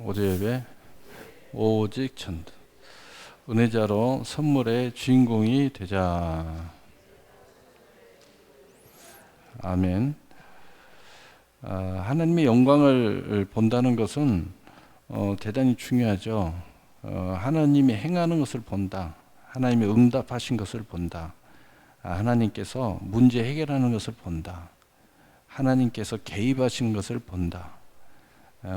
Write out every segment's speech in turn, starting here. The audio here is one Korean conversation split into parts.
어제 예배 오직 전도 은혜자로 선물의 주인공이 되자. 아멘. 하나님의 영광을 본다는 것은 대단히 중요하죠. 하나님이 행하는 것을 본다. 하나님이 응답하신 것을 본다. 하나님께서 문제 해결하는 것을 본다. 하나님께서 개입하신 것을 본다.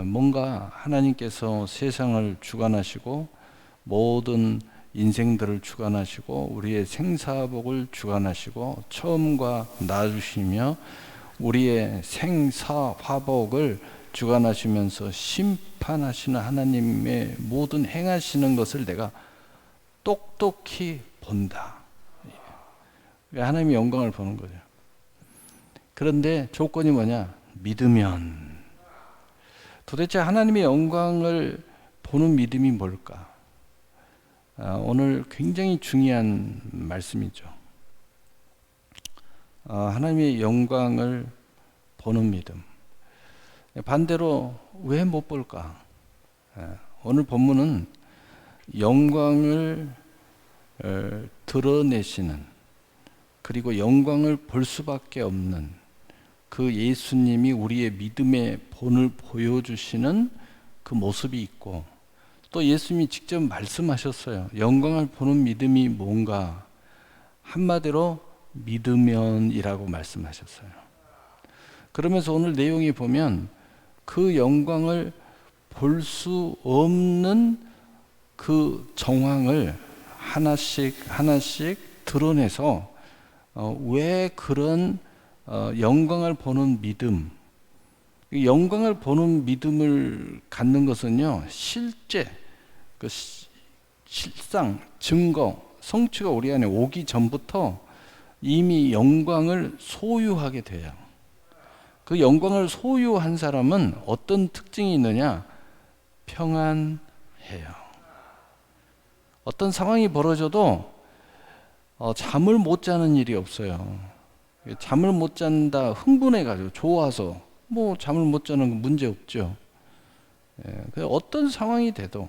뭔가 하나님께서 세상을 주관하시고 모든 인생들을 주관하시고 우리의 생사복을 주관하시고 처음과 나주시며 우리의 생사화복을 주관하시면서 심판하시는 하나님의 모든 행하시는 것을 내가 똑똑히 본다. 하나님의 영광을 보는 거죠. 그런데 조건이 뭐냐? 믿으면. 도대체 하나님의 영광을 보는 믿음이 뭘까? 오늘 굉장히 중요한 말씀이죠. 하나님의 영광을 보는 믿음. 반대로 왜 못 볼까? 오늘 본문은 영광을 드러내시는, 그리고 영광을 볼 수밖에 없는 그 예수님이 우리의 믿음의 본을 보여주시는 그 모습이 있고, 또 예수님이 직접 말씀하셨어요. 영광을 보는 믿음이 뭔가? 한마디로 믿으면이라고 말씀하셨어요. 그러면서 오늘 내용이 보면 그 영광을 볼 수 없는 그 정황을 하나씩 드러내서 왜 그런 영광을 보는 믿음, 영광을 보는 믿음을 갖는 것은요, 실제 그 실상, 증거, 성취가 우리 안에 오기 전부터 이미 영광을 소유하게 돼요. 그 영광을 소유한 사람은 어떤 특징이 있느냐? 평안해요. 어떤 상황이 벌어져도 잠을 못 자는 일이 없어요. 잠을 못 잔다 흥분해가지고 좋아서 잠을 못 자는 건 문제 없죠. 어떤 상황이 돼도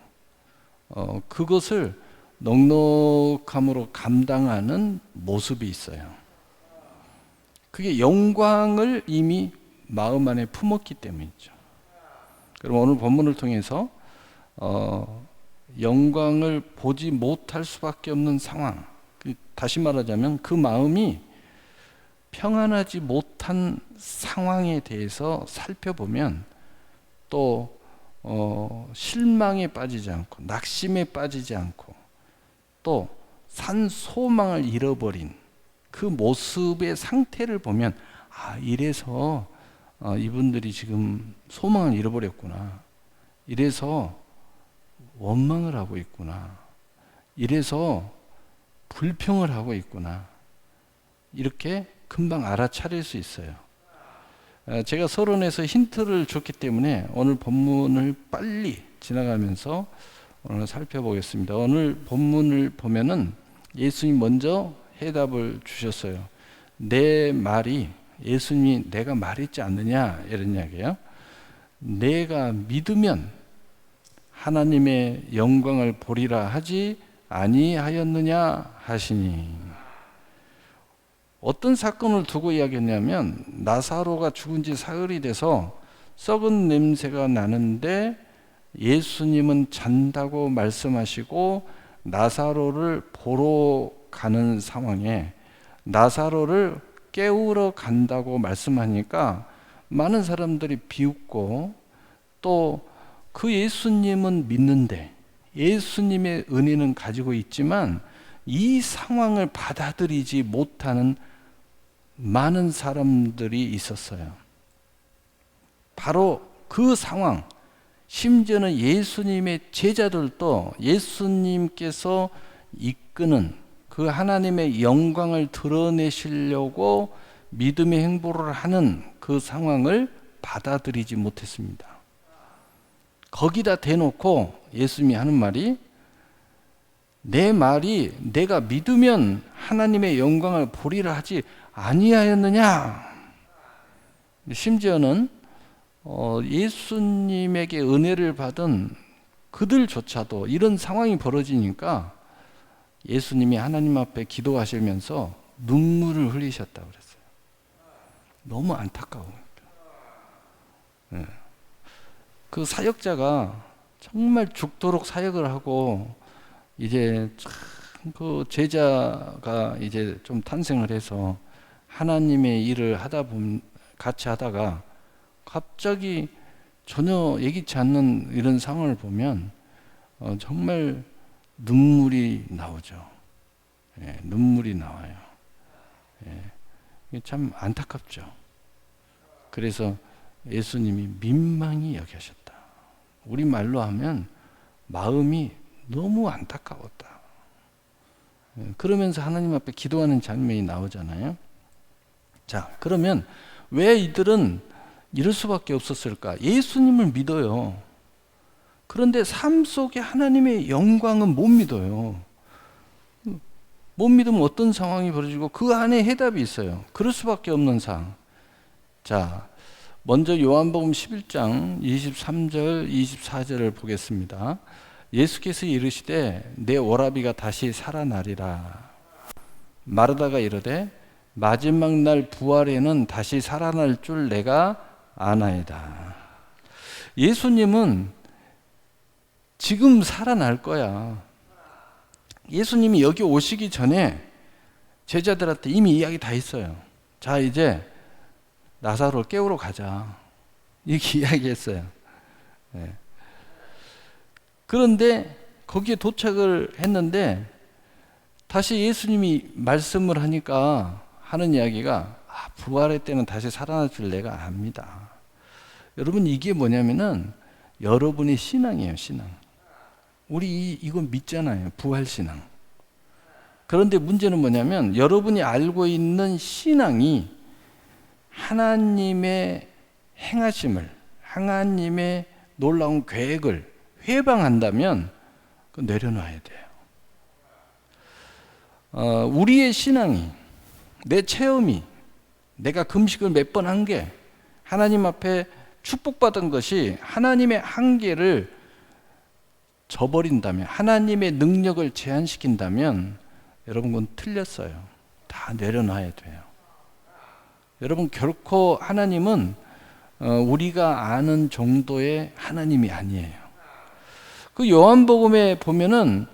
그것을 넉넉함으로 감당하는 모습이 있어요. 그게 영광을 이미 마음 안에 품었기 때문이죠. 그럼 오늘 본문을 통해서 영광을 보지 못할 수밖에 없는 상황, 다시 말하자면 그 마음이 평안하지 못한 상황에 대해서 살펴보면 또 실망에 빠지지 않고 낙심에 빠지지 않고 또 산 소망을 잃어버린 그 모습의 상태를 보면 이래서 이분들이 지금 소망을 잃어버렸구나. 이래서 원망을 하고 있구나. 이래서 불평을 하고 있구나. 이렇게 금방 알아차릴 수 있어요. 제가 서론에서 힌트를 줬기 때문에 오늘 본문을 빨리 지나가면서 오늘 살펴보겠습니다. 오늘 본문을 보면은 예수님 먼저 해답을 주셨어요. 내 말이, 예수님이 내가 말했지 않느냐 이런 이야기예요. 내가 믿으면 하나님의 영광을 보리라 하지 아니하였느냐 하시니. 어떤 사건을 두고 이야기했냐면 나사로가 죽은 지 사흘이 돼서 썩은 냄새가 나는데 예수님은 잔다고 말씀하시고 나사로를 보러 가는 상황에 나사로를 깨우러 간다고 말씀하니까 많은 사람들이 비웃고, 또 그 예수님은 믿는데 예수님의 은혜는 가지고 있지만 이 상황을 받아들이지 못하는 많은 사람들이 있었어요. 바로 그 상황, 심지어는 예수님의 제자들도 예수님께서 이끄는 그 하나님의 영광을 드러내시려고 믿음의 행보를 하는 그 상황을 받아들이지 못했습니다. 거기다 대놓고 예수님이 하는 말이, 내 말이 내가 믿으면 하나님의 영광을 보리라 하지 아니하였느냐. 심지어는 예수님에게 은혜를 받은 그들조차도 이런 상황이 벌어지니까 예수님이 하나님 앞에 기도하시면서 눈물을 흘리셨다고 그랬어요. 너무 안타까워요. 네. 그 사역자가 정말 죽도록 사역을 하고 이제 그 제자가 이제 좀 탄생을 해서 하나님의 일을 하다 보면 같이 하다가 갑자기 전혀 예기치 않는 이런 상황을 보면 정말 눈물이 나오죠. 예, 눈물이 나와요. 예, 이게 참 안타깝죠. 그래서 예수님이 민망히 여기셨다. 우리 말로 하면 마음이 너무 안타까웠다. 예, 그러면서 하나님 앞에 기도하는 장면이 나오잖아요. 자, 그러면 왜 이들은 이럴 수밖에 없었을까? 예수님을 믿어요. 그런데 삶 속에 하나님의 영광은 못 믿어요. 못 믿으면 어떤 상황이 벌어지고 그 안에 해답이 있어요. 그럴 수밖에 없는 상황. 자, 먼저 요한복음 11장 23절 24절을 보겠습니다. 예수께서 이르시되 내 오라비가 다시 살아나리라. 마르다가 이르되 마지막 날 부활에는 다시 살아날 줄 내가 아나이다. 예수님은 지금 살아날 거야. 예수님이 여기 오시기 전에 제자들한테 이미 이야기 다 했어요. 자, 이제 나사로를 깨우러 가자. 이렇게 이야기했어요. 네. 그런데 거기에 도착을 했는데 다시 예수님이 말씀을 하니까 하는 이야기가 부활의 때는 다시 살아날 줄 내가 압니다. 여러분, 이게 뭐냐면은 여러분의 신앙이에요. 신앙. 우리 이건 믿잖아요. 부활신앙. 그런데 문제는 뭐냐면 여러분이 알고 있는 신앙이 하나님의 행하심을, 하나님의 놀라운 계획을 회방한다면 그건 내려놔야 돼요. 우리의 신앙이, 내 체험이, 내가 금식을 몇 번 한 게 하나님 앞에 축복받은 것이 하나님의 한계를 저버린다면, 하나님의 능력을 제한시킨다면 여러분 그건 틀렸어요. 다 내려놔야 돼요. 여러분, 결코 하나님은 우리가 아는 정도의 하나님이 아니에요. 그 요한복음에 보면은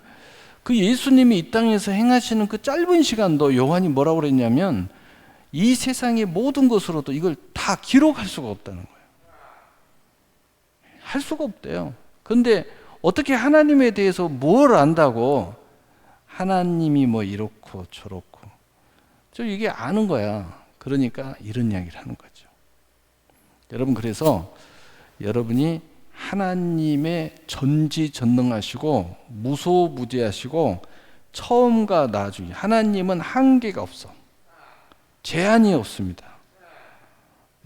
그 예수님이 이 땅에서 행하시는 그 짧은 시간도 요한이 뭐라고 그랬냐면 이 세상의 모든 것으로도 이걸 다 기록할 수가 없다는 거예요. 할 수가 없대요. 그런데 어떻게 하나님에 대해서 뭘 안다고 하나님이 뭐 이렇고 저렇고 이게 아는 거야. 그러니까 이런 이야기를 하는 거죠. 여러분, 그래서 여러분이 하나님의 전지전능하시고 무소무지하시고 처음과 나중에 하나님은 한계가 없어. 제한이 없습니다.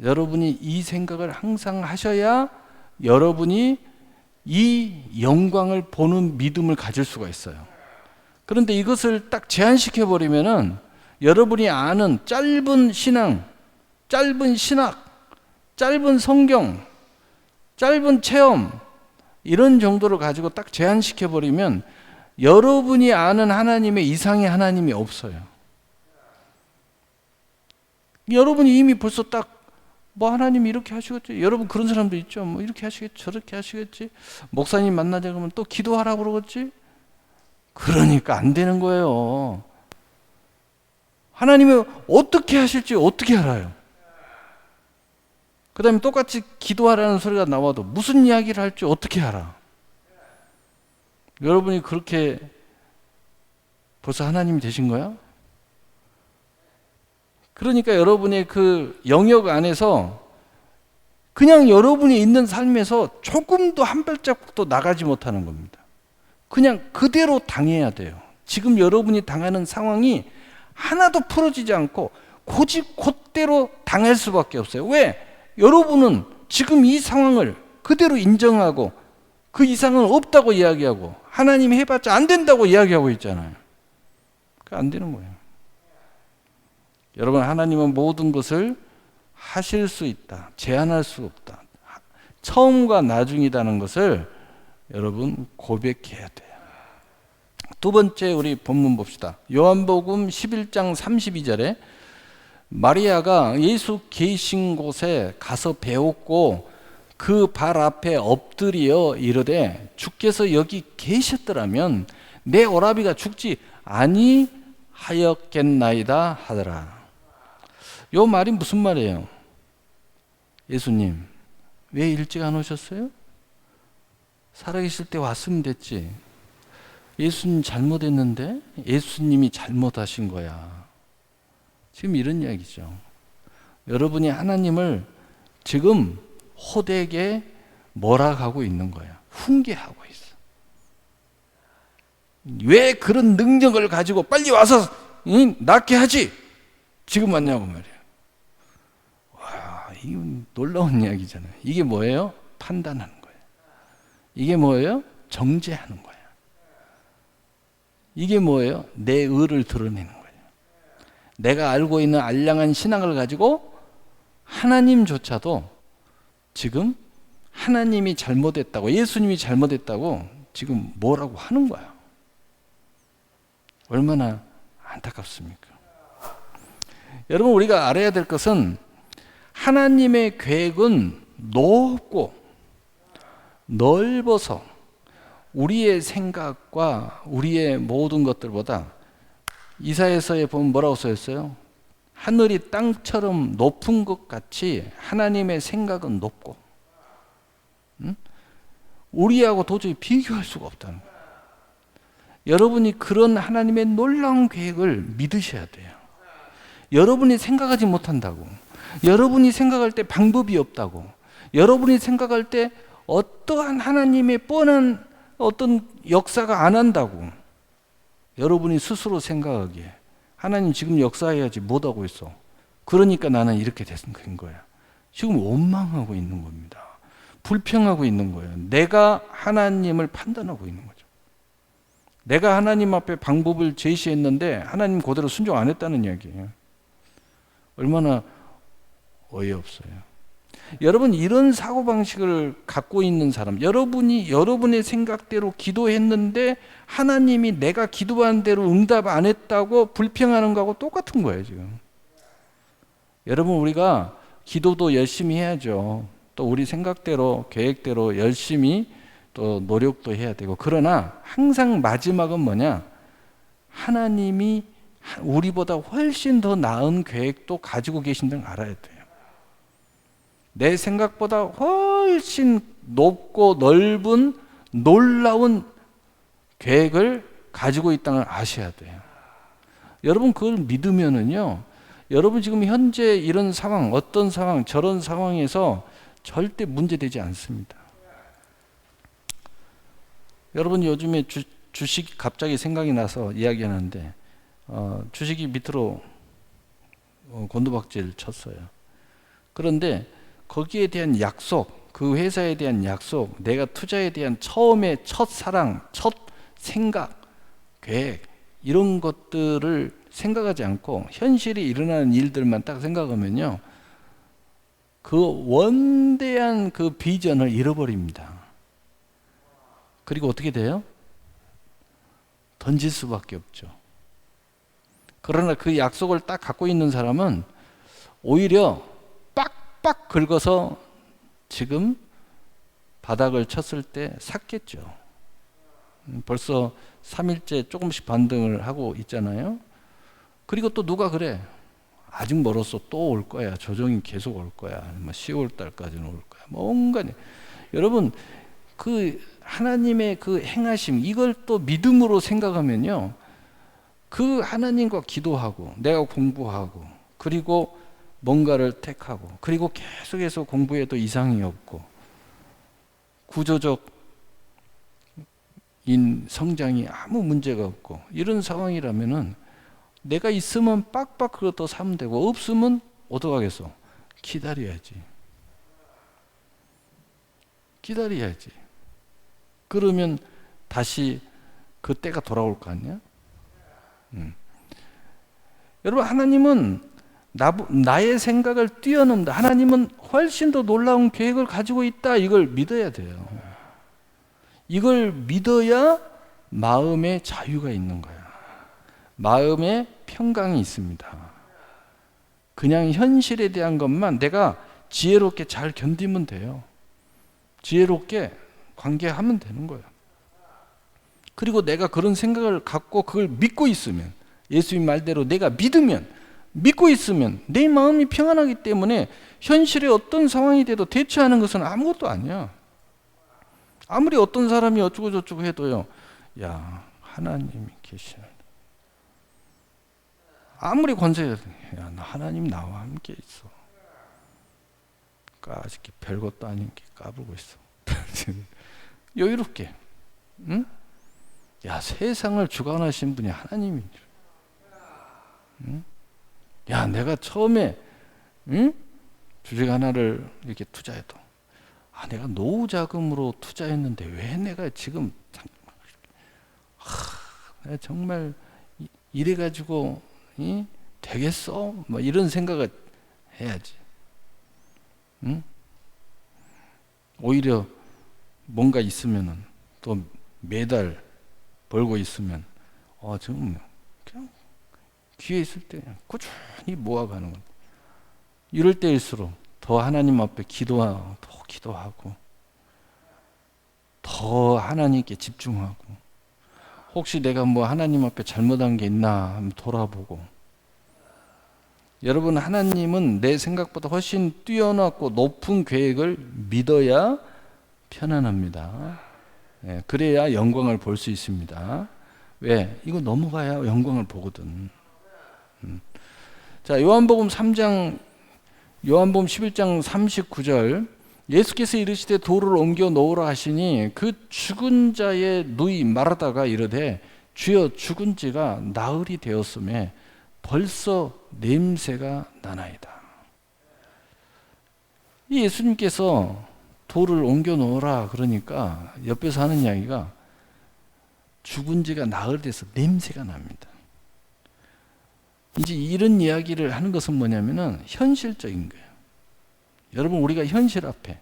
여러분이 이 생각을 항상 하셔야 여러분이 이 영광을 보는 믿음을 가질 수가 있어요. 그런데 이것을 딱 제한시켜버리면은 여러분이 아는 짧은 신앙, 짧은 신학, 짧은 성경, 짧은 체험 이런 정도를 가지고 딱 제한시켜버리면 여러분이 아는 하나님의 이상의 하나님이 없어요. 여러분이 이미 벌써 딱 뭐 하나님이 이렇게 하시겠지. 여러분 그런 사람도 있죠. 뭐 이렇게 하시겠지, 저렇게 하시겠지. 목사님 만나자 그러면 또 기도하라고 그러겠지. 그러니까 안 되는 거예요. 하나님이 어떻게 하실지 어떻게 알아요? 그 다음에 똑같이 기도하라는 소리가 나와도 무슨 이야기를 할지 어떻게 알아? 여러분이 그렇게 벌써 하나님이 되신 거야? 그러니까 여러분의 그 영역 안에서 그냥 여러분이 있는 삶에서 조금도 한 발자국도 나가지 못하는 겁니다. 그냥 그대로 당해야 돼요. 지금 여러분이 당하는 상황이 하나도 풀어지지 않고 고집 곧대로 당할 수밖에 없어요. 왜? 여러분은 지금 이 상황을 그대로 인정하고 그 이상은 없다고 이야기하고 하나님이 해봤자 안 된다고 이야기하고 있잖아요. 안 되는 거예요. 여러분, 하나님은 모든 것을 하실 수 있다. 제한할 수 없다. 처음과 나중이라는 것을 여러분 고백해야 돼요. 두 번째 우리 본문 봅시다. 요한복음 11장 32절에 마리아가 예수 계신 곳에 가서 배웠고 그 발 앞에 엎드려 이르되 주께서 여기 계셨더라면 내 오라비가 죽지 아니하였겠나이다 하더라. 요 말이 무슨 말이에요? 예수님 왜 일찍 안 오셨어요? 살아계실 때 왔으면 됐지. 예수님 잘못했는데 예수님이 잘못하신 거야. 지금 이런 이야기죠. 여러분이 하나님을 지금 호되게 몰아가고 있는 거야. 훈계하고 있어. 왜 그런 능력을 가지고 빨리 와서 낫게 하지? 지금 왔냐고 말이야. 와, 이건 놀라운 이야기잖아요. 이게 뭐예요? 판단하는 거예요. 이게 뭐예요? 정죄하는 거예요. 이게 뭐예요? 내 의를 드러내는 거예요. 내가 알고 있는 알량한 신앙을 가지고 하나님조차도 지금 하나님이 잘못했다고, 예수님이 잘못했다고 지금 뭐라고 하는 거야. 얼마나 안타깝습니까? 여러분, 우리가 알아야 될 것은 하나님의 계획은 높고 넓어서 우리의 생각과 우리의 모든 것들보다, 이사야서에 보면 뭐라고 써있어요? 하늘이 땅처럼 높은 것 같이 하나님의 생각은 높고, 우리하고 도저히 비교할 수가 없다는 거예요. 여러분이 그런 하나님의 놀라운 계획을 믿으셔야 돼요. 여러분이 생각하지 못한다고, 여러분이 생각할 때 방법이 없다고, 여러분이 생각할 때 어떠한 하나님의 뻔한 어떤 역사가 안 한다고 여러분이 스스로 생각하기에 하나님 지금 역사해야지 못하고 있어. 그러니까 나는 이렇게 된 거야. 지금 원망하고 있는 겁니다. 불평하고 있는 거예요. 내가 하나님을 판단하고 있는 거죠. 내가 하나님 앞에 방법을 제시했는데 하나님 그대로 순종 안 했다는 이야기예요. 얼마나 어이없어요. 여러분, 이런 사고방식을 갖고 있는 사람, 여러분이 여러분의 생각대로 기도했는데 하나님이 내가 기도한 대로 응답 안 했다고 불평하는 거하고 똑같은 거예요, 지금. 여러분, 우리가 기도도 열심히 해야죠. 또 우리 생각대로, 계획대로 열심히 또 노력도 해야 되고, 그러나 항상 마지막은 뭐냐? 하나님이 우리보다 훨씬 더 나은 계획도 가지고 계신다는 걸 알아야 돼요. 내 생각보다 훨씬 높고 넓은 놀라운 계획을 가지고 있다는 걸 아셔야 돼요. 여러분, 그걸 믿으면은요, 여러분 지금 현재 이런 상황, 어떤 상황, 저런 상황에서 절대 문제되지 않습니다. 여러분, 요즘에 주식 갑자기 생각이 나서 이야기하는데, 주식이 밑으로 곤두박질 쳤어요. 그런데 거기에 대한 약속, 그 회사에 대한 약속, 내가 투자에 대한 처음에 첫 사랑, 첫 생각, 계획, 이런 것들을 생각하지 않고 현실이 일어나는 일들만 딱 생각하면요, 그 원대한 그 비전을 잃어버립니다. 그리고 어떻게 돼요? 던질 수밖에 없죠. 그러나 그 약속을 딱 갖고 있는 사람은 오히려 빡빡 긁어서 지금 바닥을 쳤을 때 샀겠죠. 벌써 3일째 조금씩 반등을 하고 있잖아요. 그리고 또 누가 그래? 아직 멀었어. 또 올 거야. 조정이 계속 올 거야. 10월 달까지는 올 거야. 뭔가. 여러분, 그 하나님의 그 행하심, 이걸 또 믿음으로 생각하면요, 그 하나님과 기도하고 내가 공부하고 그리고 뭔가를 택하고 그리고 계속해서 공부해도 이상이 없고 구조적인 성장이 아무 문제가 없고 이런 상황이라면은 내가 있으면 빡빡 그거 더 사면 되고, 없으면 어떡하겠어? 기다려야지. 기다려야지. 그러면 다시 그 때가 돌아올 거 아니야? 여러분, 하나님은 나의 생각을 뛰어넘다. 하나님은 훨씬 더 놀라운 계획을 가지고 있다. 이걸 믿어야 돼요. 이걸 믿어야 마음의 자유가 있는 거야. 마음의 평강이 있습니다. 그냥 현실에 대한 것만 내가 지혜롭게 잘 견디면 돼요. 지혜롭게 관계하면 되는 거예요. 그리고 내가 그런 생각을 갖고 그걸 믿고 있으면, 예수님 말대로 내가 믿고 있으면 내 마음이 평안하기 때문에 현실의 어떤 상황이 돼도 대처하는 것은 아무것도 아니야. 아무리 어떤 사람이 어쩌고 저쩌고 해도요, 야, 하나님이 계시는, 아무리 권세해도, 야, 나 하나님 나와 함께 있어. 까짓게 별것도 아닌 게 까불고 있어. 여유롭게, 응? 야, 세상을 주관하신 분이 하나님인 줄. 응? 야, 내가 처음에, 응? 주식 하나를 이렇게 투자해도, 내가 노후 자금으로 투자했는데 왜 내가 지금, 내가 정말 이래가지고 되겠어? 뭐 이런 생각을 해야지. 응? 오히려 뭔가 있으면은 또 매달 벌고 있으면 지금 그냥 기회 있을 때 꾸준히 모아가는 거. 이럴 때일수록 더 하나님 앞에 기도하고 더 하나님께 집중하고, 혹시 내가 뭐 하나님 앞에 잘못한 게 있나 한번 돌아보고. 여러분, 하나님은 내 생각보다 훨씬 뛰어났고 높은 계획을 믿어야 편안합니다. 그래야 영광을 볼 수 있습니다. 왜? 이거 넘어가야 영광을 보거든. 자, 요한복음 11장 39절, 예수께서 이르시되 돌을 옮겨 놓으라 하시니 그 죽은 자의 누이 마르다가 이르되 주여, 죽은 지가 나흘이 되었음에 벌써 냄새가 나나이다. 이 예수님께서 돌을 옮겨 놓으라 그러니까 옆에서 하는 이야기가 죽은 지가 나흘 돼서 냄새가 납니다. 이제 이런 이야기를 하는 것은 뭐냐면은 현실적인 거예요. 여러분, 우리가 현실 앞에,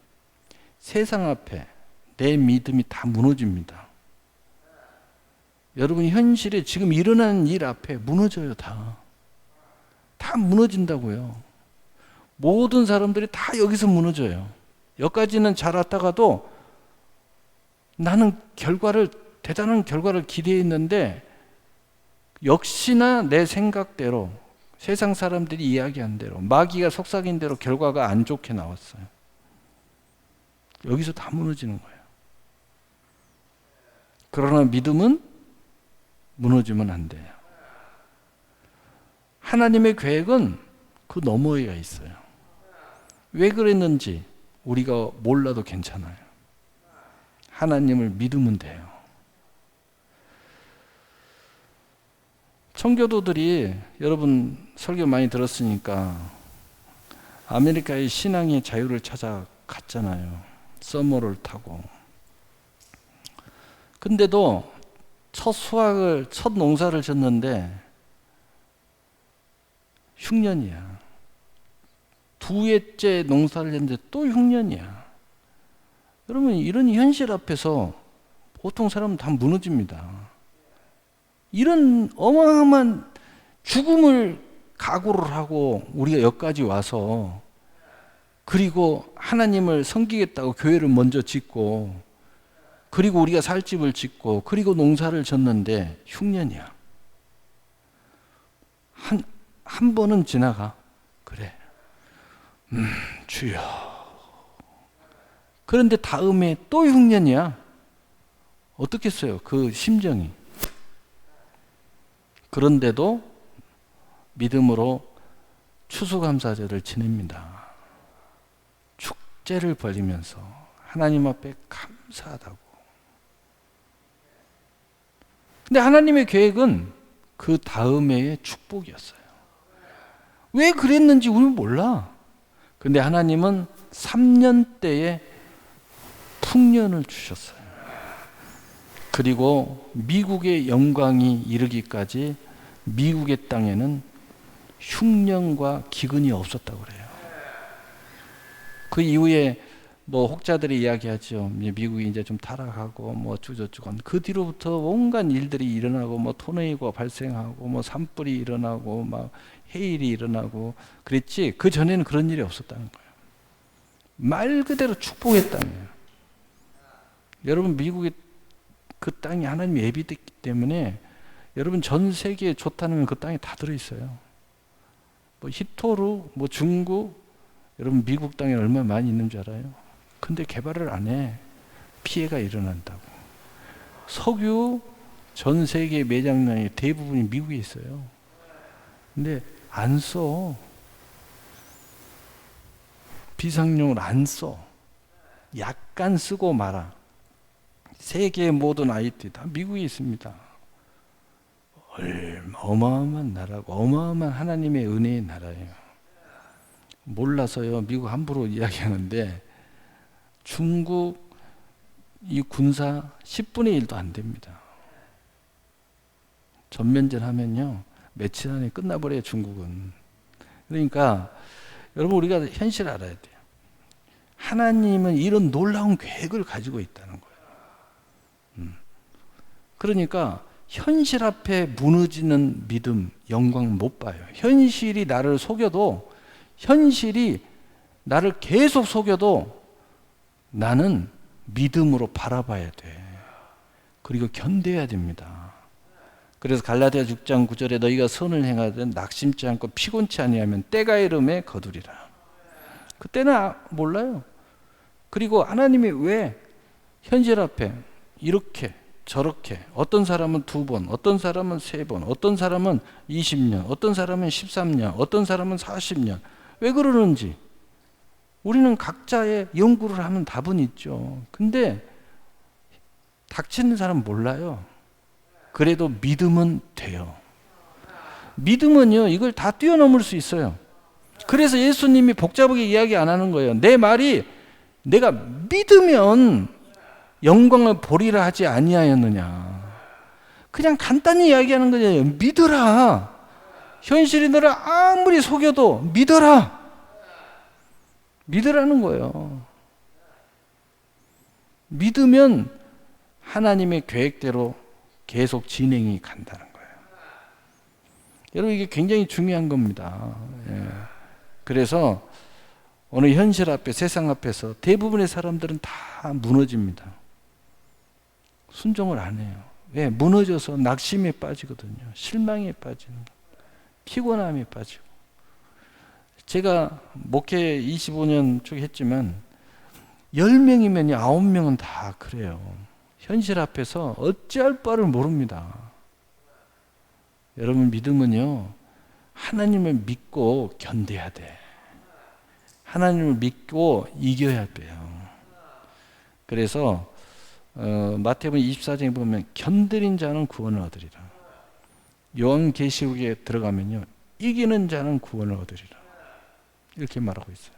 세상 앞에 내 믿음이 다 무너집니다. 여러분, 현실에 지금 일어나는 일 앞에 무너져요. 다 무너진다고요. 모든 사람들이 다 여기서 무너져요. 여기까지는 잘 왔다가도 나는 대단한 결과를 기대했는데 역시나 내 생각대로, 세상 사람들이 이야기한 대로, 마귀가 속삭인 대로 결과가 안 좋게 나왔어요. 여기서 다 무너지는 거예요. 그러나 믿음은 무너지면 안 돼요. 하나님의 계획은 그 너머에가 있어요. 왜 그랬는지 우리가 몰라도 괜찮아요. 하나님을 믿으면 돼요. 청교도들이, 여러분 설교 많이 들었으니까 아메리카의 신앙의 자유를 찾아갔잖아요. 서머를 타고. 근데도 첫 농사를 졌는데 흉년이야. 두 해째 농사를 했는데 또 흉년이야. 여러분, 이런 현실 앞에서 보통 사람은 다 무너집니다. 이런 어마어마한 죽음을 각오를 하고 우리가 여기까지 와서, 그리고 하나님을 섬기겠다고 교회를 먼저 짓고, 그리고 우리가 살 집을 짓고, 그리고 농사를 졌는데 흉년이야. 한 번은 지나가. 그래. 주여. 그런데 다음에 또 흉년이야. 어떻겠어요? 그 심정이. 그런데도 믿음으로 추수감사절을 지냅니다. 축제를 벌이면서 하나님 앞에 감사하다고. 근데 하나님의 계획은 그 다음 해의 축복이었어요. 왜 그랬는지 우리는 몰라. 근데 하나님은 3년대에 풍년을 주셨어요. 그리고 미국의 영광이 이르기까지 미국의 땅에는 흉년과 기근이 없었다고 그래요. 그 이후에 뭐 혹자들이 이야기하죠. 미국이 이제 좀 타락하고 뭐 어쩌고저쩌고. 그 뒤로부터 온갖 일들이 일어나고 뭐 토네이도가 발생하고 뭐 산불이 일어나고 막 해일이 일어나고 그랬지. 그 전에는 그런 일이 없었다는 거예요. 말 그대로 축복의 땅이에요. 여러분 미국의 그 땅이 하나님이 예비됐기 때문에 여러분 전 세계에 좋다는 그 땅에 다 들어있어요. 뭐 히토르, 뭐 중국, 여러분 미국 땅에 얼마나 많이 있는 줄 알아요? 근데 개발을 안 해. 피해가 일어난다고. 석유 전 세계 매장량의 대부분이 미국에 있어요. 근데 안 써. 비상용을 안 써. 약간 쓰고 말아. 세계의 모든 IT 다 미국에 있습니다. 어마어마한 나라고 어마어마한 하나님의 은혜의 나라예요. 몰라서요. 미국 함부로 이야기하는데 중국 이 군사 10분의 1도 안 됩니다. 전면전 하면요. 며칠 안에 끝나버려요. 중국은. 그러니까 여러분 우리가 현실을 알아야 돼요. 하나님은 이런 놀라운 계획을 가지고 있다는 거예요. 그러니까 현실 앞에 무너지는 믿음, 영광 못 봐요. 현실이 나를 속여도 현실이 나를 계속 속여도 나는 믿음으로 바라봐야 돼. 그리고 견뎌야 됩니다. 그래서 갈라디아 6장 9절에 너희가 선을 행하든 낙심치 않고 피곤치 아니하면 때가 이름에 거두리라. 그때는 몰라요. 그리고 하나님이 왜 현실 앞에 이렇게 저렇게 어떤 사람은 2번, 어떤 사람은 3번, 어떤 사람은 20년, 어떤 사람은 13년, 어떤 사람은 40년 왜 그러는지 우리는 각자의 연구를 하면 답은 있죠. 근데 닥치는 사람은 몰라요. 그래도 믿음은 돼요. 믿음은요, 이걸 다 뛰어넘을 수 있어요. 그래서 예수님이 복잡하게 이야기 안 하는 거예요. 내 말이 내가 믿으면 영광을 보리라 하지 아니하였느냐. 그냥 간단히 이야기하는 거예요. 믿어라. 현실이 너를 아무리 속여도 믿어라. 믿으라는 거예요. 믿으면 하나님의 계획대로 계속 진행이 간다는 거예요. 여러분 이게 굉장히 중요한 겁니다. 예. 그래서 오늘 현실 앞에 세상 앞에서 대부분의 사람들은 다 무너집니다. 순종을 안 해요. 왜? 무너져서 낙심에 빠지거든요. 실망에 빠지는 거. 피곤함에 빠지고. 제가 목회 25년 쭉 했지만 10명이면 9명은 다 그래요. 현실 앞에서 어찌할 바를 모릅니다. 여러분 믿음은요. 하나님을 믿고 견뎌야 돼. 하나님을 믿고 이겨야 돼요. 그래서 마태복음 24장에 보면 견디는 자는 구원을 얻으리라. 요한계시록에 들어가면요. 이기는 자는 구원을 얻으리라. 이렇게 말하고 있어요.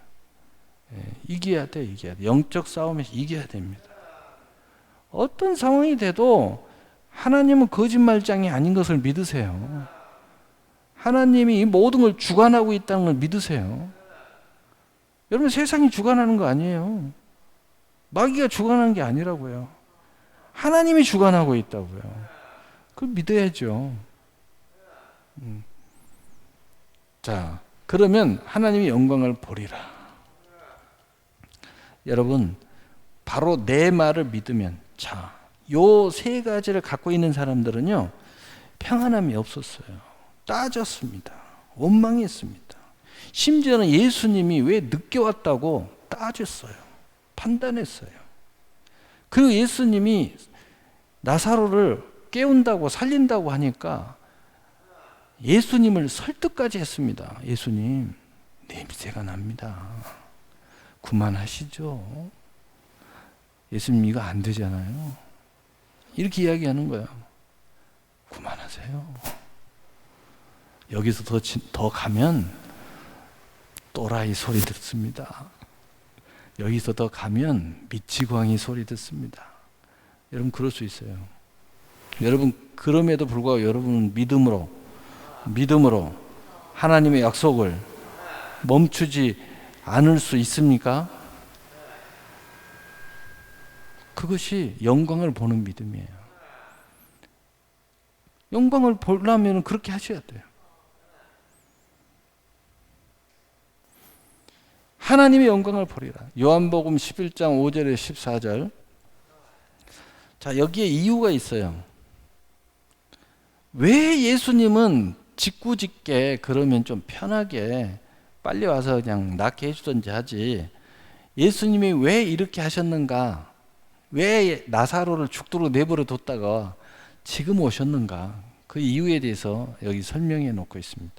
예, 이겨야 돼, 이겨야 돼. 영적 싸움에서 이겨야 됩니다. 어떤 상황이 돼도 하나님은 거짓말장이 아닌 것을 믿으세요. 하나님이 이 모든 걸 주관하고 있다는 걸 믿으세요. 여러분 세상이 주관하는 거 아니에요. 마귀가 주관하는 게 아니라고요. 하나님이 주관하고 있다고요. 그걸 믿어야죠. 자, 그러면 하나님의 영광을 보리라. 여러분, 바로 내 말을 믿으면, 자, 요 세 가지를 갖고 있는 사람들은요, 평안함이 없었어요. 따졌습니다. 원망했습니다. 심지어는 예수님이 왜 늦게 왔다고 따졌어요. 판단했어요. 그리고 예수님이 나사로를 깨운다고 살린다고 하니까 예수님을 설득까지 했습니다. 예수님, 냄새가 납니다. 그만하시죠. 예수님 이거 안 되잖아요. 이렇게 이야기하는 거예요. 그만하세요. 여기서 더 가면 또라이 소리 듣습니다. 여기서 더 가면 미치광이 소리 듣습니다. 여러분 그럴 수 있어요. 여러분 그럼에도 불구하고 여러분은 믿음으로 하나님의 약속을 멈추지 않을 수 있습니까? 그것이 영광을 보는 믿음이에요. 영광을 보려면 그렇게 하셔야 돼요. 하나님의 영광을 보리라. 요한복음 11장 5절에 14절. 자, 여기에 이유가 있어요. 왜 예수님은 직구직게 그러면 좀 편하게 빨리 와서 그냥 낫게 해주든지 하지, 예수님이 왜 이렇게 하셨는가, 왜 나사로를 죽도록 내버려 뒀다가 지금 오셨는가, 그 이유에 대해서 여기 설명해 놓고 있습니다.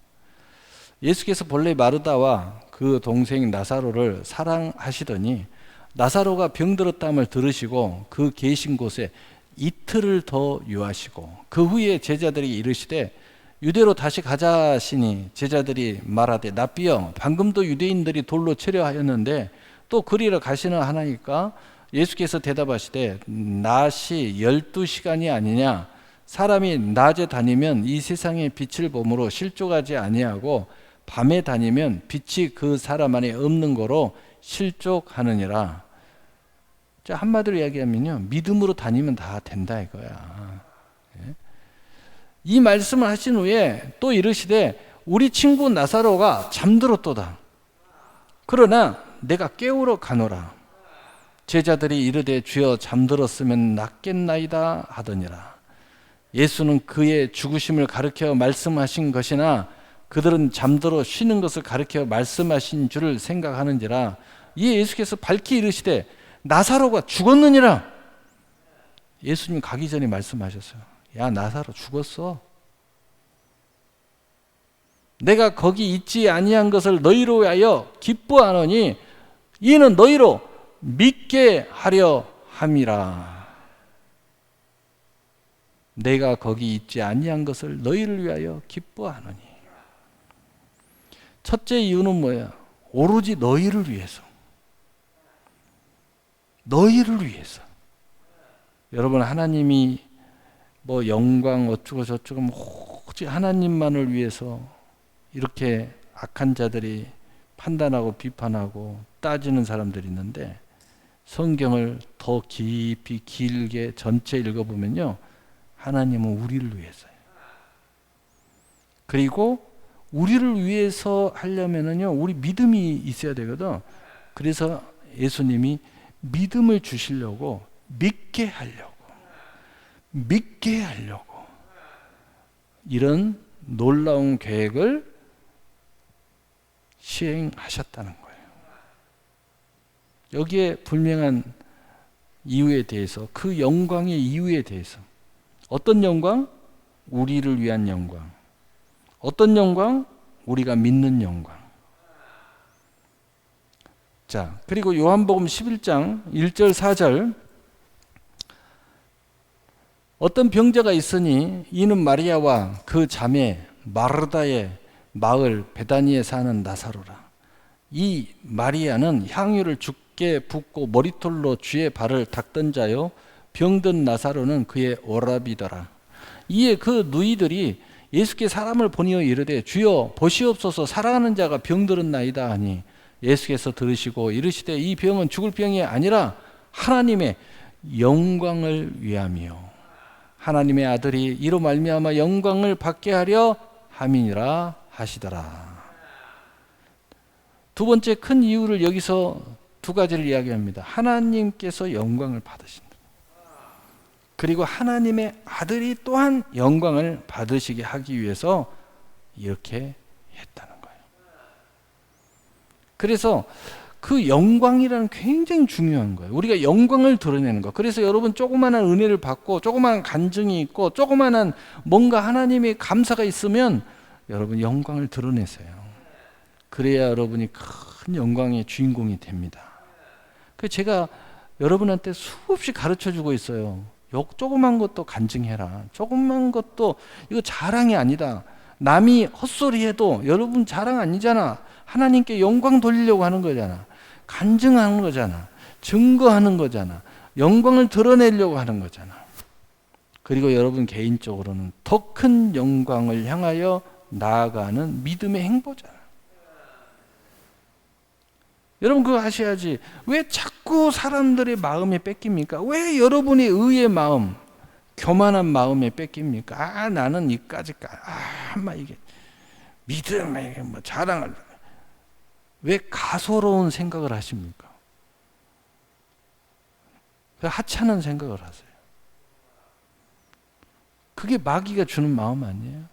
예수께서 본래 마르다와 그 동생 나사로를 사랑하시더니 나사로가 병들었다함을 들으시고 그 계신 곳에 이틀을 더 유하시고, 그 후에 제자들이 이르시되 유대로 다시 가자 하시니 제자들이 말하되 납비여, 방금도 유대인들이 돌로 치려 하였는데 또 그리러 가시는 하나이까? 예수께서 대답하시되 낮이 12시간이 아니냐? 사람이 낮에 다니면 이 세상의 빛을 보므로 실족하지 아니하고 밤에 다니면 빛이 그 사람 안에 없는 거로 실족하느니라. 자, 한마디로 이야기하면요, 믿음으로 다니면 다 된다 이거야. 이 말씀을 하신 후에 또 이르시되 우리 친구 나사로가 잠들었도다. 그러나 내가 깨우러 가노라. 제자들이 이르되 주여 잠들었으면 낫겠나이다 하더니라. 예수는 그의 죽으심을 가르쳐 말씀하신 것이나 그들은 잠들어 쉬는 것을 가르쳐 말씀하신 줄을 생각하는지라. 이에 예수께서 밝히 이르시되 나사로가 죽었느니라. 예수님 가기 전에 말씀하셨어요. 야, 나사로 죽었어. 내가 거기 있지 아니한 것을 너희로 하여 기뻐하노니 이는 너희로 믿게 하려 함이라. 내가 거기 있지 아니한 것을 너희를 위하여 기뻐하노니. 첫째 이유는 뭐야? 오로지 너희를 위해서. 너희를 위해서. 여러분, 하나님이 뭐 영광 어쩌고 저쩌고 오직 하나님만을 위해서 이렇게 악한 자들이 판단하고 비판하고 따지는 사람들이 있는데, 성경을 더 깊이 길게 전체 읽어보면요, 하나님은 우리를 위해서예요. 그리고 우리를 위해서 하려면은요, 우리 믿음이 있어야 되거든. 그래서 예수님이 믿음을 주시려고, 믿게 하려고 이런 놀라운 계획을 시행하셨다는 거예요. 여기에 분명한 이유에 대해서, 그 영광의 이유에 대해서, 어떤 영광? 우리를 위한 영광. 어떤 영광? 우리가 믿는 영광. 자, 그리고 요한복음 11장 1절 4절. 어떤 병자가 있으니 이는 마리아와 그 자매 마르다의 마을 베다니에 사는 나사로라. 이 마리아는 향유를 죽게 붓고 머리털로 주의 발을 닦던 자요, 병든 나사로는 그의 오라비더라. 이에 그 누이들이 예수께 사람을 보니어 이르되 주여 보시옵소서, 사랑하는 자가 병들었나이다 하니 예수께서 들으시고 이르시되 이 병은 죽을 병이 아니라 하나님의 영광을 위함이요 하나님의 아들이 이로 말미암아 영광을 받게 하려 함이니라 하시더라. 두 번째 큰 이유를 여기서 두 가지를 이야기합니다. 하나님께서 영광을 받으신다. 그리고 하나님의 아들이 또한 영광을 받으시게 하기 위해서 이렇게 했다는 거예요. 그래서 그 영광이라는 굉장히 중요한 거예요. 우리가 영광을 드러내는 거. 그래서 여러분, 조그마한 은혜를 받고 조그마한 간증이 있고 조그마한 뭔가 하나님의 감사가 있으면 여러분 영광을 드러내세요. 그래야 여러분이 큰 영광의 주인공이 됩니다. 그래서 제가 여러분한테 수없이 가르쳐주고 있어요. 조그만 것도 간증해라. 조그만 것도 이거 자랑이 아니다. 남이 헛소리해도 여러분 자랑 아니잖아. 하나님께 영광 돌리려고 하는 거잖아. 간증하는 거잖아. 증거하는 거잖아. 영광을 드러내려고 하는 거잖아. 그리고 여러분 개인적으로는 더 큰 영광을 향하여 나아가는 믿음의 행보잖아요. 여러분 그거 아셔야지. 왜 자꾸 사람들의 마음에 뺏깁니까? 왜 여러분의 의의 마음, 교만한 마음에 뺏깁니까? 나는 이까지까. 막 이게 믿음에 뭐 자랑을. 왜 가소로운 생각을 하십니까? 하찮은 생각을 하세요. 그게 마귀가 주는 마음 아니에요?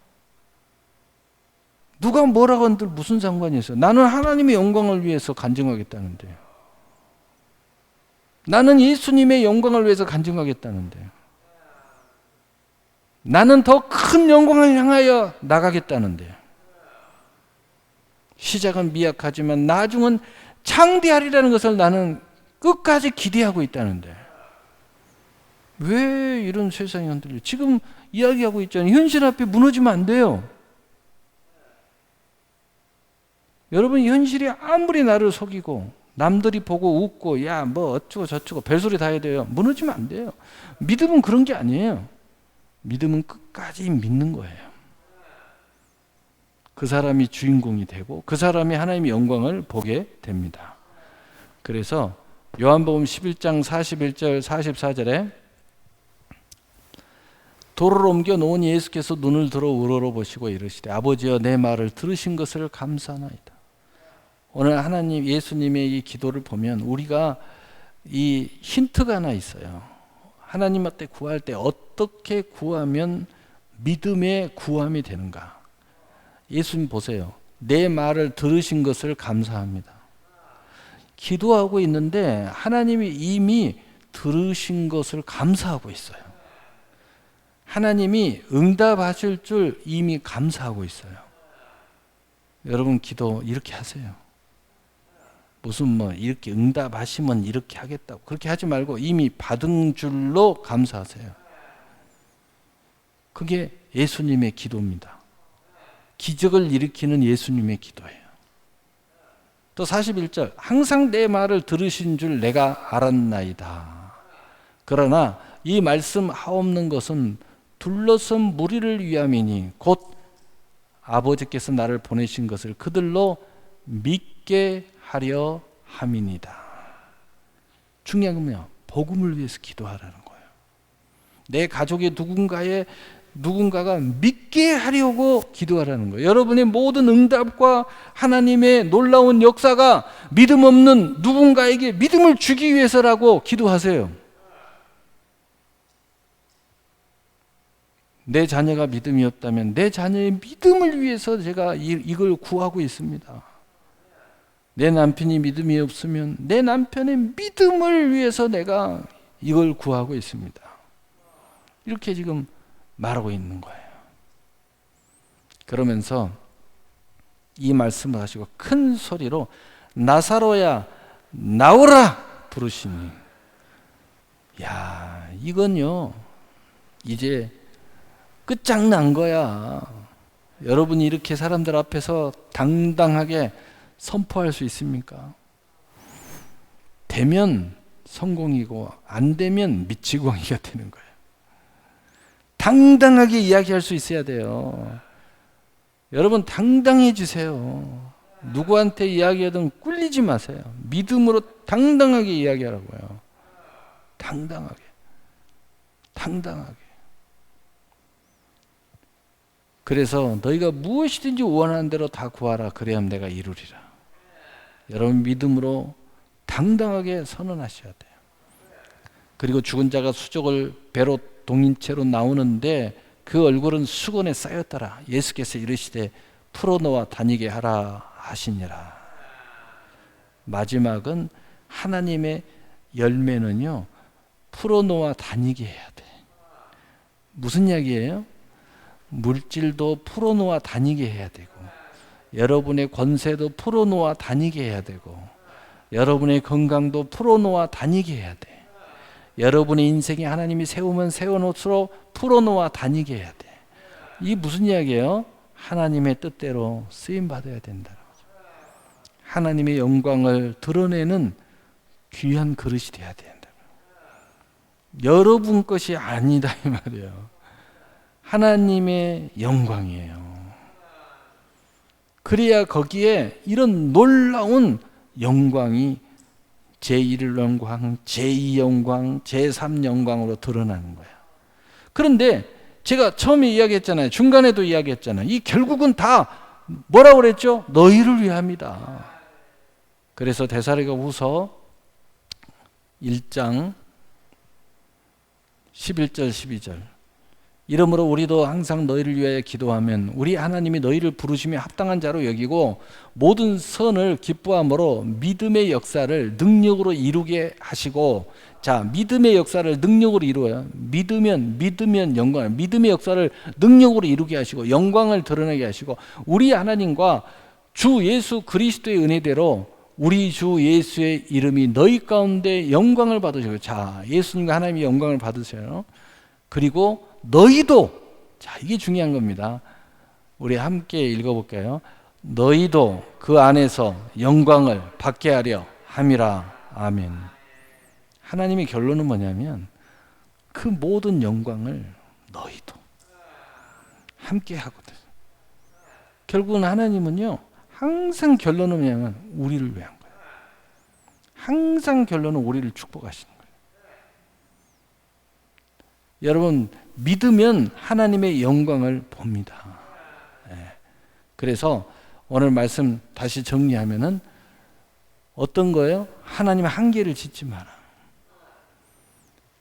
누가 뭐라고 한들 무슨 상관이 있어요? 나는 하나님의 영광을 위해서 간증하겠다는데. 나는 예수님의 영광을 위해서 간증하겠다는데. 나는 더 큰 영광을 향하여 나가겠다는데. 시작은 미약하지만 나중은 창대하리라는 것을 나는 끝까지 기대하고 있다는데. 왜 이런 세상이 흔들려? 지금 이야기하고 있잖아요. 현실 앞에 무너지면 안 돼요. 여러분 현실이 아무리 나를 속이고 남들이 보고 웃고 야 뭐 어쩌고 저쩌고 별소리 다 해야 돼요. 무너지면 안 돼요. 믿음은 그런 게 아니에요. 믿음은 끝까지 믿는 거예요. 그 사람이 주인공이 되고 그 사람이 하나님의 영광을 보게 됩니다. 그래서 요한복음 11장 41절 44절에 돌을 옮겨 놓으니 예수께서 눈을 들어 우러러보시고 이르시되 아버지여 내 말을 들으신 것을 감사하나이다. 오늘 하나님 예수님의 이 기도를 보면 우리가 이 힌트가 하나 있어요. 하나님한테 구할 때 어떻게 구하면 믿음의 구함이 되는가. 예수님 보세요. 내 말을 들으신 것을 감사합니다. 기도하고 있는데 하나님이 이미 들으신 것을 감사하고 있어요. 하나님이 응답하실 줄 이미 감사하고 있어요. 여러분 기도 이렇게 하세요. 무슨 뭐 이렇게 응답하시면 이렇게 하겠다고 그렇게 하지 말고 이미 받은 줄로 감사하세요. 그게 예수님의 기도입니다. 기적을 일으키는 예수님의 기도예요. 또 41절 항상 내 말을 들으신 줄 내가 알았나이다. 그러나 이 말씀 하옵는 것은 둘러선 무리를 위함이니 곧 아버지께서 나를 보내신 것을 그들로 믿게 하려 함이니이다. 중요한 건요, 복음을 위해서 기도하라는 거예요. 내 가족의 누군가가 믿게 하려고 기도하라는 거예요. 여러분의 모든 응답과 하나님의 놀라운 역사가 믿음 없는 누군가에게 믿음을 주기 위해서라고 기도하세요. 내 자녀가 믿음이 없다면 내 자녀의 믿음을 위해서 제가 이걸 구하고 있습니다. 내 남편이 믿음이 없으면 내 남편의 믿음을 위해서 내가 이걸 구하고 있습니다. 이렇게 지금 말하고 있는 거예요. 그러면서 이 말씀을 하시고 큰 소리로 나사로야 나오라 부르시니, 야 이건요 이제 끝장난 거야. 여러분이 이렇게 사람들 앞에서 당당하게 선포할 수 있습니까? 되면 성공이고 안 되면 미치광이가 되는 거예요. 당당하게 이야기할 수 있어야 돼요. 여러분 당당해지세요. 누구한테 이야기하든 꿀리지 마세요. 믿음으로 당당하게 이야기하라고요. 당당하게. 그래서 너희가 무엇이든지 원하는 대로 다 구하라. 그래야 내가 이루리라. 여러분 믿음으로 당당하게 선언하셔야 돼요. 그리고 죽은 자가 수족을 배로 동인채로 나오는데 그 얼굴은 수건에 쌓였더라. 예수께서 이르시되 풀어놓아 다니게 하라 하시니라. 마지막은 하나님의 열매는요 풀어놓아 다니게 해야 돼. 무슨 이야기예요? 물질도 풀어놓아 다니게 해야 되고, 여러분의 권세도 풀어놓아 다니게 해야 되고, 여러분의 건강도 풀어놓아 다니게 해야 돼. 여러분의 인생에 하나님이 세우면 세운 옷으로 풀어놓아 다니게 해야 돼. 이게 무슨 이야기예요? 하나님의 뜻대로 쓰임 받아야 된다. 하나님의 영광을 드러내는 귀한 그릇이 돼야 된다. 여러분 것이 아니다 이 말이에요. 하나님의 영광이에요. 그래야 거기에 이런 놀라운 영광이 제1 영광, 제2 영광, 제3 영광으로 드러나는 거예요. 그런데 제가 처음에 이야기했잖아요. 중간에도 이야기했잖아요. 이 결국은 다 뭐라고 그랬죠? 너희를 위함이다. 그래서 데살로니가후서 1장 11절 12절 이러므로 우리도 항상 너희를 위하여 기도하면 우리 하나님이 너희를 부르심에 합당한 자로 여기고 모든 선을 기뻐함으로 믿음의 역사를 능력으로 이루게 하시고, 자, 믿음의 역사를 능력으로 이루어요. 믿으면 영광, 믿음의 역사를 능력으로 이루게 하시고 영광을 드러내게 하시고 우리 하나님과 주 예수 그리스도의 은혜대로 우리 주 예수의 이름이 너희 가운데 영광을 받으시고, 자, 예수님과 하나님의 영광을 받으세요. 그리고 너희도, 자, 이게 중요한 겁니다. 우리 함께 읽어볼까요? 너희도 그 안에서 영광을 받게 하려 함이라. 아멘. 하나님의 결론은 뭐냐면 그 모든 영광을 너희도 함께 하거든. 결국은 하나님은요, 항상 결론은 뭐냐면 우리를 위한 거예요. 항상 결론은 우리를 축복하시는 거예요. 여러분, 믿으면 하나님의 영광을 봅니다. 그래서 오늘 말씀 다시 정리하면은 어떤 거예요? 하나님의 한계를 짓지 마라.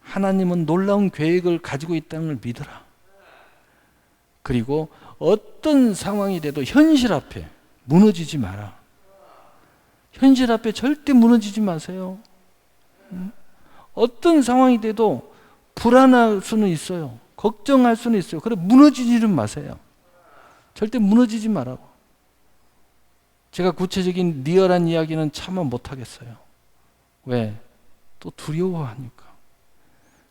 하나님은 놀라운 계획을 가지고 있다는 걸 믿어라. 그리고 어떤 상황이 돼도 현실 앞에 무너지지 마라. 현실 앞에 절대 무너지지 마세요. 어떤 상황이 돼도 불안할 수는 있어요. 걱정할 수는 있어요. 그래, 무너지지는 마세요. 절대 무너지지 말라고. 제가 구체적인 리얼한 이야기는 차마 못하겠어요. 왜? 또 두려워하니까.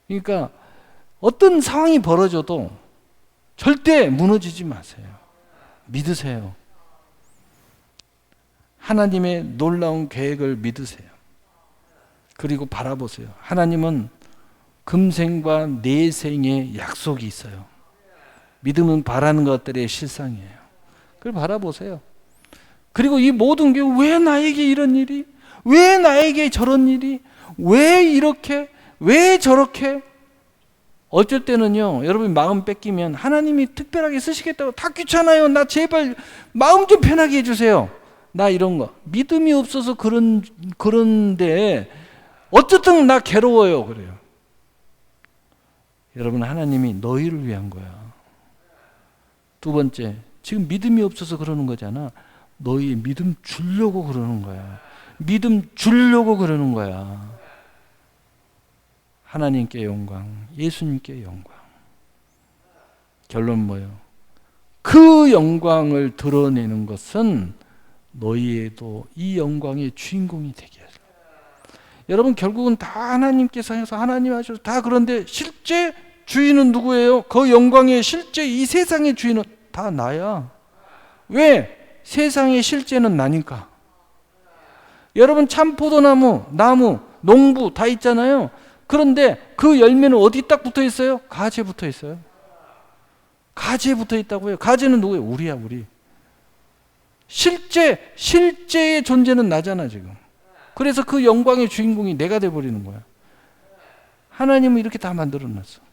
그러니까 어떤 상황이 벌어져도 절대 무너지지 마세요. 믿으세요. 하나님의 놀라운 계획을 믿으세요. 그리고 바라보세요. 하나님은 금생과 내생의 약속이 있어요. 믿음은 바라는 것들의 실상이에요. 그걸 바라보세요. 그리고 이 모든 게 왜 나에게 이런 일이? 왜 나에게 저런 일이? 왜 이렇게? 왜 저렇게? 어쩔 때는요, 여러분이 마음 뺏기면 하나님이 특별하게 쓰시겠다고 다 귀찮아요. 나 제발 마음 좀 편하게 해주세요. 나 이런 거. 믿음이 없어서 그런데 어쨌든 나 괴로워요. 그래요. 여러분, 하나님이 너희를 위한 거야. 두 번째, 지금 믿음이 없어서 그러는 거잖아. 너희 믿음 주려고 그러는 거야. 믿음 주려고 그러는 거야. 하나님께 영광, 예수님께 영광. 결론 뭐예요? 그 영광을 드러내는 것은 너희에도 이 영광의 주인공이 되게 하라. 여러분, 결국은 다 하나님께서 해서 하나님 하셔서 다. 그런데 실제 주인은 누구예요? 그 영광의 실제 이 세상의 주인은 다 나야. 왜? 세상의 실제는 나니까. 여러분, 참포도나무, 나무, 농부 다 있잖아요. 그런데 그 열매는 어디 딱 붙어 있어요? 가지에 붙어 있어요. 가지에 붙어 있다고요. 가지는 누구예요? 우리야, 우리. 실제의 존재는 나잖아, 지금. 그래서 그 영광의 주인공이 내가 돼버리는 거야. 하나님은 이렇게 다 만들어놨어.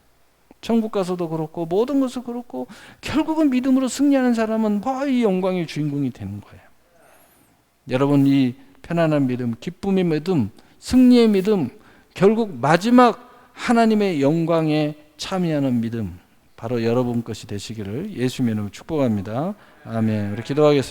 천국 가서도 그렇고 모든 것을 그렇고 결국은 믿음으로 승리하는 사람은 이 영광의 주인공이 되는 거예요. 여러분, 이 편안한 믿음, 기쁨의 믿음, 승리의 믿음, 결국 마지막 하나님의 영광에 참여하는 믿음, 바로 여러분 것이 되시기를 예수님의 이름으로 축복합니다. 아멘. 우리 기도하겠습니다.